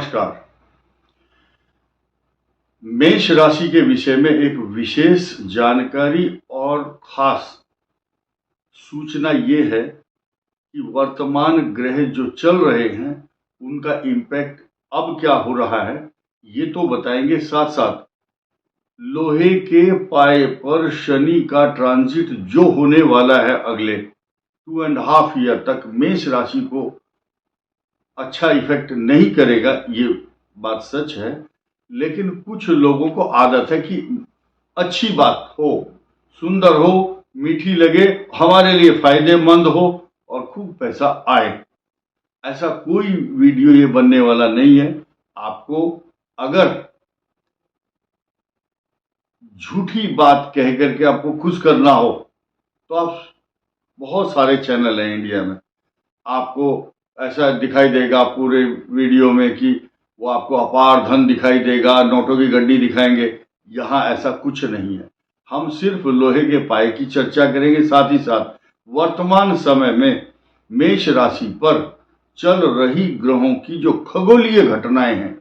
नमस्कार। मेष राशि के विषय में एक विशेष जानकारी और खास सूचना ये है कि वर्तमान ग्रह जो चल रहे हैं उनका इम्पैक्ट अब क्या हो रहा है ये तो बताएंगे। साथ साथ लोहे के पाए पर शनि का ट्रांजिट जो होने वाला है अगले 2.5 ईयर तक मेष राशि को अच्छा इफेक्ट नहीं करेगा, ये बात सच है। लेकिन कुछ लोगों को आदत है कि अच्छी बात हो, सुंदर हो, मीठी लगे, हमारे लिए फायदेमंद हो और खूब पैसा आए। ऐसा कोई वीडियो ये बनने वाला नहीं है। आपको अगर झूठी बात कह करके आपको खुश करना हो तो आप, बहुत सारे चैनल हैं इंडिया में, आपको ऐसा दिखाई देगा पूरे वीडियो में कि वो आपको अपार धन दिखाई देगा, नोटों की गड्डी दिखाएंगे। यहाँ ऐसा कुछ नहीं है। हम सिर्फ लोहे के पाए की चर्चा करेंगे, साथ ही साथ वर्तमान समय में मेष राशि पर चल रही ग्रहों की जो खगोलीय घटनाएं हैं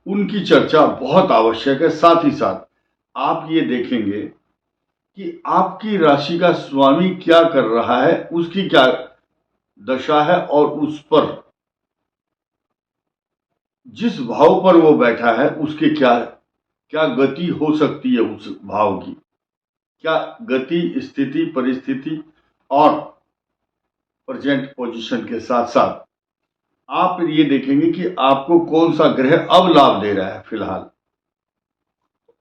उनकी चर्चा बहुत आवश्यक है। साथ ही साथ आप ये देखेंगे कि आपकी राशि का स्वामी क्या कर रहा है, उसकी क्या दशा है और उस पर जिस भाव पर वो बैठा है उसके क्या क्या गति हो सकती है, उस भाव की क्या गति, स्थिति, परिस्थिति और प्रेजेंट पोजीशन के साथ साथ आप ये देखेंगे कि आपको कौन सा ग्रह अब लाभ दे रहा है फिलहाल।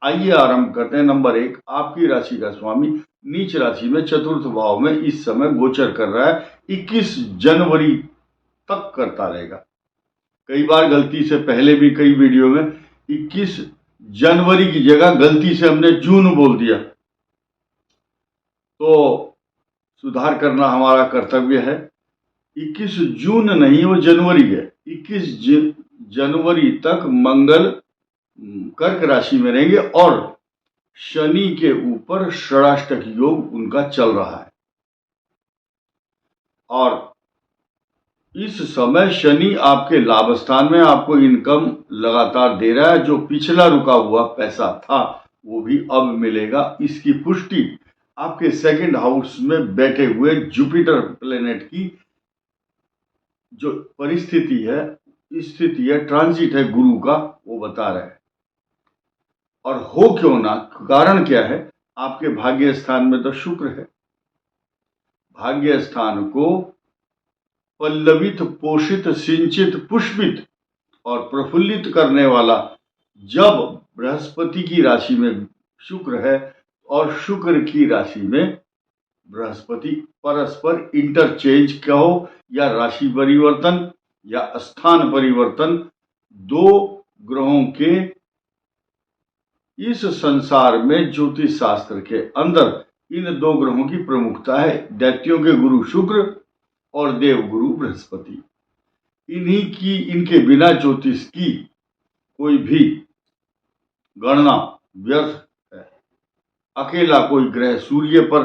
आइए आरंभ करते हैं। नंबर 1, आपकी राशि का स्वामी नीच राशि में चतुर्थ भाव में इस समय गोचर कर रहा है। 21 जनवरी तक करता रहेगा। कई बार गलती से पहले भी कई वीडियो में 21 जनवरी की जगह गलती से हमने जून बोल दिया, तो सुधार करना हमारा कर्तव्य है। 21 जून नहीं, वो जनवरी है। 21 जनवरी तक मंगल कर्क राशि में रहेंगे और शनि के ऊपर षडाष्टक योग उनका चल रहा है। और इस समय शनि आपके लाभ स्थान में आपको इनकम लगातार दे रहा है। जो पिछला रुका हुआ पैसा था वो भी अब मिलेगा। इसकी पुष्टि आपके सेकंड हाउस में बैठे हुए जुपिटर प्लेनेट की जो परिस्थिति है, स्थिति है, ट्रांजिट है गुरु का, वो बता रहा है। और हो क्यों ना, कारण क्या है, आपके भाग्य स्थान में तो शुक्र है। भाग्य स्थान को पल्लवित, पोषित, सिंचित, पुष्पित और प्रफुल्लित करने वाला जब बृहस्पति की राशि में शुक्र है और शुक्र की राशि में बृहस्पति, परस्पर इंटरचेंज कहो या राशि परिवर्तन या स्थान परिवर्तन, दो ग्रहों के इस संसार में ज्योतिष शास्त्र के अंदर इन दो ग्रहों की प्रमुखता है। दैत्यों के गुरु शुक्र और देव गुरु बृहस्पति। इन्हीं की, इनके बिना ज्योतिष की कोई भी गणना व्यर्थ है। अकेला कोई ग्रह सूर्य पर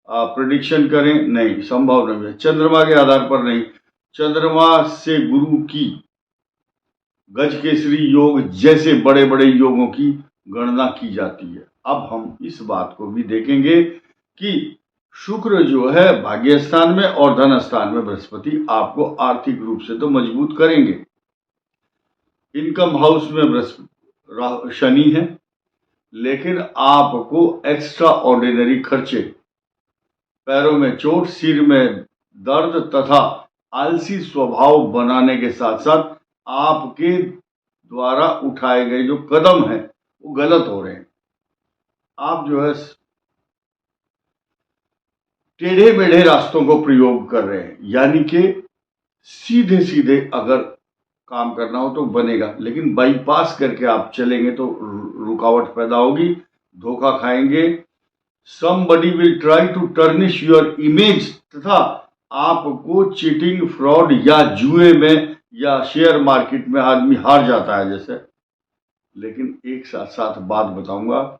प्रेडिक्शन करें, नहीं, संभव नहीं है। चंद्रमा के आधार पर नहीं, चंद्रमा से गुरु की गज केसरी योग जैसे बड़े बड़े योगों की गणना की जाती है। अब हम इस बात को भी देखेंगे कि शुक्र जो है भाग्य स्थान में और धन स्थान में बृहस्पति आपको आर्थिक रूप से तो मजबूत करेंगे। इनकम हाउस में शनि है, लेकिन आपको एक्स्ट्रा ऑर्डिनरी खर्चे, पैरों में चोट, सिर में दर्द तथा आलसी स्वभाव बनाने के साथ साथ आपके द्वारा उठाए गए जो कदम हैं वो गलत हो रहे हैं। आप जो है टेढ़े मेढ़े रास्तों को प्रयोग कर रहे हैं, यानी कि सीधे सीधे अगर काम करना हो तो बनेगा, लेकिन बाईपास करके आप चलेंगे तो रुकावट पैदा होगी, धोखा खाएंगे। Somebody will try to tarnish your image, तथा आपको चीटिंग, फ्रॉड या जुए में या शेयर मार्केट में आदमी हार जाता है जैसे। लेकिन एक साथ साथ बात बताऊंगा,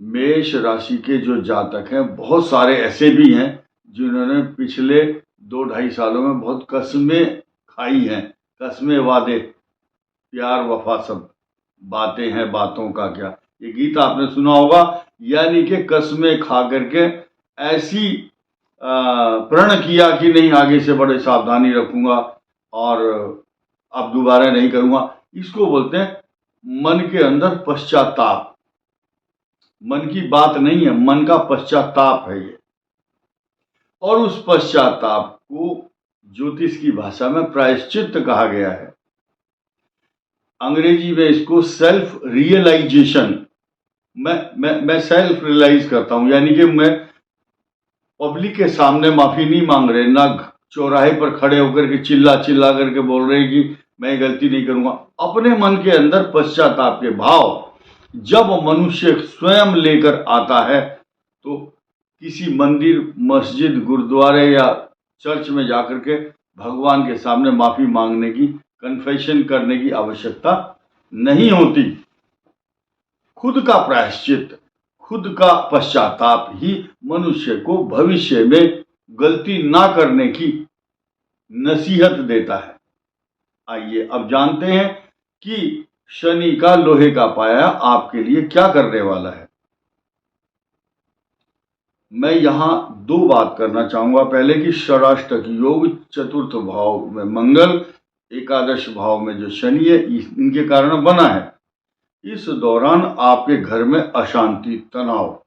मेष राशि के जो जातक हैं, बहुत सारे ऐसे भी हैं जिन्होंने पिछले 2-2.5 सालों में बहुत कस्में खाई हैं, कसमें वादे प्यार वफा सब बातें हैं बातों का क्या, ये गीत आपने सुना होगा। यानी कि कसमें खा करके ऐसी प्रण किया कि नहीं आगे से बड़े सावधानी रखूंगा और अब दोबारा नहीं करूंगा। इसको बोलते हैं मन के अंदर पश्चाताप। मन की बात नहीं है, मन का पश्चाताप है ये। और उस पश्चाताप को ज्योतिष की भाषा में प्रायश्चित्त कहा गया है। अंग्रेजी में इसको सेल्फ रियलाइजेशन, मैं सेल्फ रियलाइज करता हूं, यानी कि मैं पब्लिक के सामने माफी नहीं मांग रहे, ना चौराहे पर खड़े होकर के चिल्ला चिल्ला करके बोल रहे कि मैं गलती नहीं करूंगा। अपने मन के अंदर पश्चाताप के भाव जब मनुष्य स्वयं लेकर आता है तो किसी मंदिर, मस्जिद, गुरुद्वारे या चर्च में जाकर के भगवान के सामने माफी मांगने की, कन्फेशन करने की आवश्यकता नहीं होती। खुद का प्रायश्चित, खुद का पश्चाताप ही मनुष्य को भविष्य में गलती ना करने की नसीहत देता है। आइए अब जानते हैं कि शनि का लोहे का पाया आपके लिए क्या करने वाला है। मैं यहां दो बात करना चाहूंगा। पहले कि षडाष्टक योग, चतुर्थ भाव में मंगल, एकादश भाव में जो शनि है, इनके कारण बना है। इस दौरान आपके घर में अशांति, तनाव,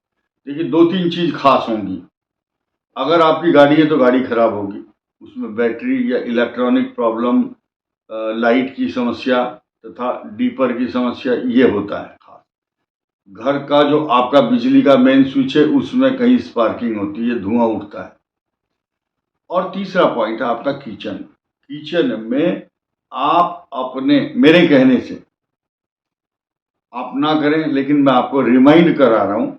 देखिए दो तीन चीज खास होंगी। अगर आपकी गाड़ी है तो गाड़ी खराब होगी, उसमें बैटरी या इलेक्ट्रॉनिक प्रॉब्लम, लाइट की समस्या तथा डीपर की समस्या, ये होता है खास। घर का जो आपका बिजली का मेन स्विच है उसमें कहीं स्पार्किंग होती है, धुआं उठता है। और तीसरा पॉइंट है आपका किचन। किचन में आप अपने, मेरे कहने से आप ना करें, लेकिन मैं आपको रिमाइंड करा रहा हूं,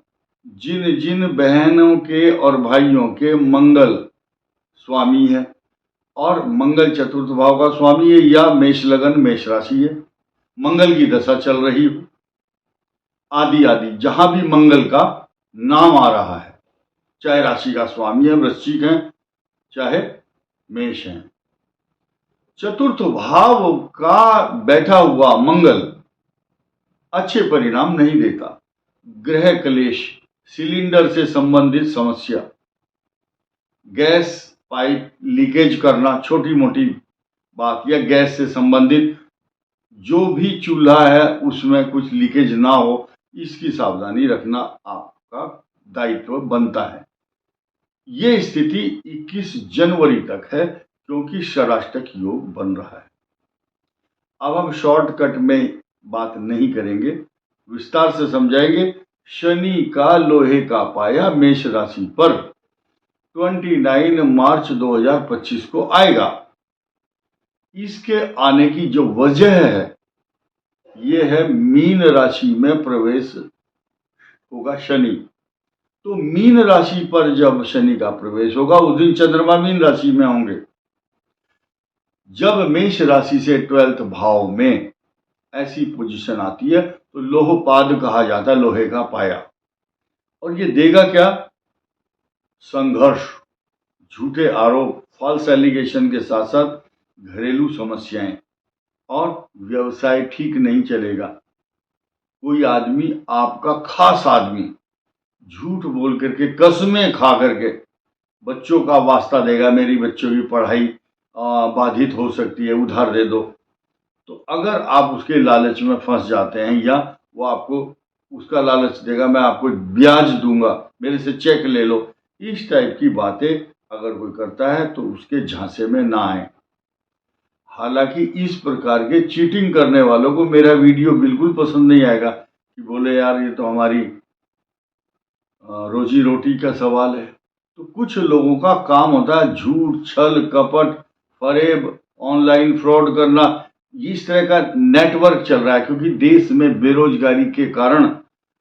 जिन जिन बहनों के और भाइयों के मंगल स्वामी है और मंगल चतुर्थ भाव का स्वामी है, या मेष लगन, मेष राशि है, मंगल की दशा चल रही हो, आदि आदि, जहां भी मंगल का नाम आ रहा है, चाहे राशि का स्वामी है, वृश्चिक है, चाहे मेष है, चतुर्थ भाव का बैठा हुआ मंगल अच्छे परिणाम नहीं देता। ग्रह क्लेश, सिलेंडर से संबंधित समस्या, गैस पाइप लीकेज करना, छोटी मोटी बात, या गैस से संबंधित जो भी चूल्हा है उसमें कुछ लीकेज ना हो, इसकी सावधानी रखना आपका दायित्व बनता है। ये स्थिति 21 जनवरी तक है क्योंकि षडाष्टक योग बन रहा है। अब हम शॉर्टकट में बात नहीं करेंगे, विस्तार से समझाएंगे। शनि का लोहे का पाया मेष राशि पर 29 मार्च 2025 को आएगा। इसके आने की जो वजह है ये है मीन राशि में प्रवेश होगा शनि। तो मीन राशि पर जब शनि का प्रवेश होगा उस दिन चंद्रमा मीन राशि में होंगे। जब मेष राशि से 12th भाव में ऐसी पोजीशन आती है तो लोहपाद कहा जाता है, लोहे का पाया। और ये देगा क्या? संघर्ष, झूठे आरोप, फॉल्स एलिगेशन के साथ साथ घरेलू समस्याएं, और व्यवसाय ठीक नहीं चलेगा। कोई आदमी, आपका खास आदमी, झूठ बोल करके, कसमें खा करके बच्चों का वास्ता देगा, मेरी बच्चों की पढ़ाई बाधित हो सकती है, उधार दे दो। तो अगर आप उसके लालच में फंस जाते हैं, या वो आपको उसका लालच देगा, मैं आपको ब्याज दूंगा, मेरे से चेक ले लो, इस टाइप की बातें अगर कोई करता है तो उसके झांसे में ना आए। हालांकि इस प्रकार के चीटिंग करने वालों को मेरा वीडियो बिल्कुल पसंद नहीं आएगा कि बोले यार ये तो हमारी रोजी रोटी का सवाल है। तो कुछ लोगों का काम होता है झूठ, छल, कपट, फरेब, ऑनलाइन फ्रॉड करना। इस तरह का नेटवर्क चल रहा है क्योंकि देश में बेरोजगारी के कारण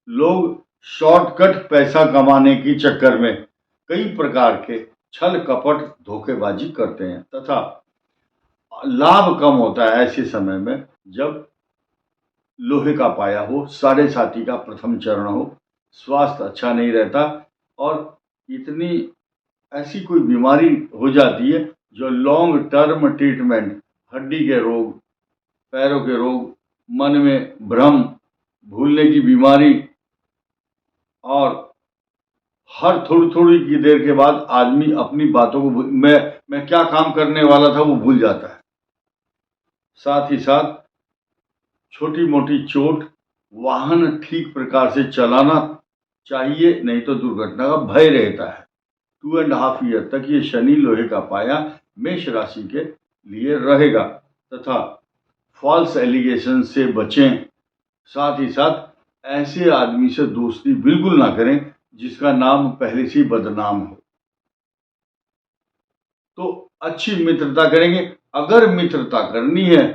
लोग शॉर्टकट पैसा कमाने के चक्कर में कई प्रकार के छल, कपट, धोखेबाजी करते हैं, तथा लाभ कम होता है ऐसे समय में जब लोहे का पाया हो, साढ़े साथी का प्रथम चरण हो, स्वास्थ्य अच्छा नहीं रहता, और इतनी ऐसी कोई बीमारी हो जाती है जो लॉन्ग टर्म ट्रीटमेंट हड्डी के रोग, पैरों के रोग, मन में भ्रम, भूलने की बीमारी, और हर थोड़ी थोड़ी की देर के बाद आदमी अपनी बातों को मैं क्या काम करने वाला था वो भूल जाता है। साथ ही साथ छोटी मोटी चोट, वाहन ठीक प्रकार से चलाना चाहिए, नहीं तो दुर्घटना का भय रहता है। 2.5 ईयर तक ये शनि लोहे का पाया मेष राशि के लिए रहेगा, तथा फॉल्स एलिगेशन से बचें। साथ ही साथ ऐसे आदमी से दोस्ती बिल्कुल ना करें जिसका नाम पहले से ही बदनाम हो। तो अच्छी मित्रता करेंगे। अगर मित्रता करनी है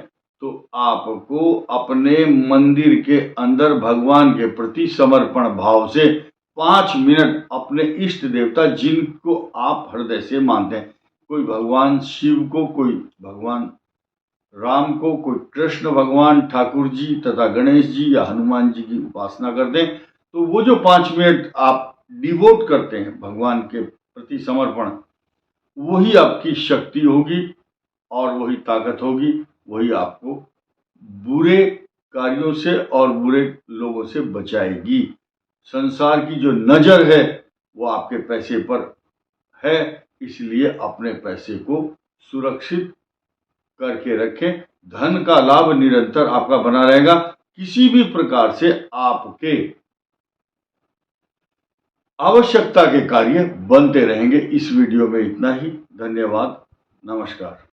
तो आपको अपने मंदिर के अंदर भगवान के प्रति समर्पण भाव से 5 मिनट अपने इष्ट देवता जिनको आप हृदय से मानते हैं, कोई भगवान शिव को, कोई भगवान राम को, कोई कृष्ण भगवान, ठाकुर जी तथा गणेश जी या हनुमान जी की उपासना कर दें, तो वो जो 5 मिनट आप डिवोट करते हैं भगवान के प्रति समर्पण, वही आपकी शक्ति होगी और वही ताकत होगी, वही आपको बुरे कार्यों से और बुरे लोगों से बचाएगी। संसार की जो नजर है वो आपके पैसे पर है, इसलिए अपने पैसे को सुरक्षित करके रखें। धन का लाभ निरंतर आपका बना रहेगा। किसी भी प्रकार से आपके आवश्यकता के कार्य बनते रहेंगे। इस वीडियो में इतना ही। धन्यवाद। नमस्कार।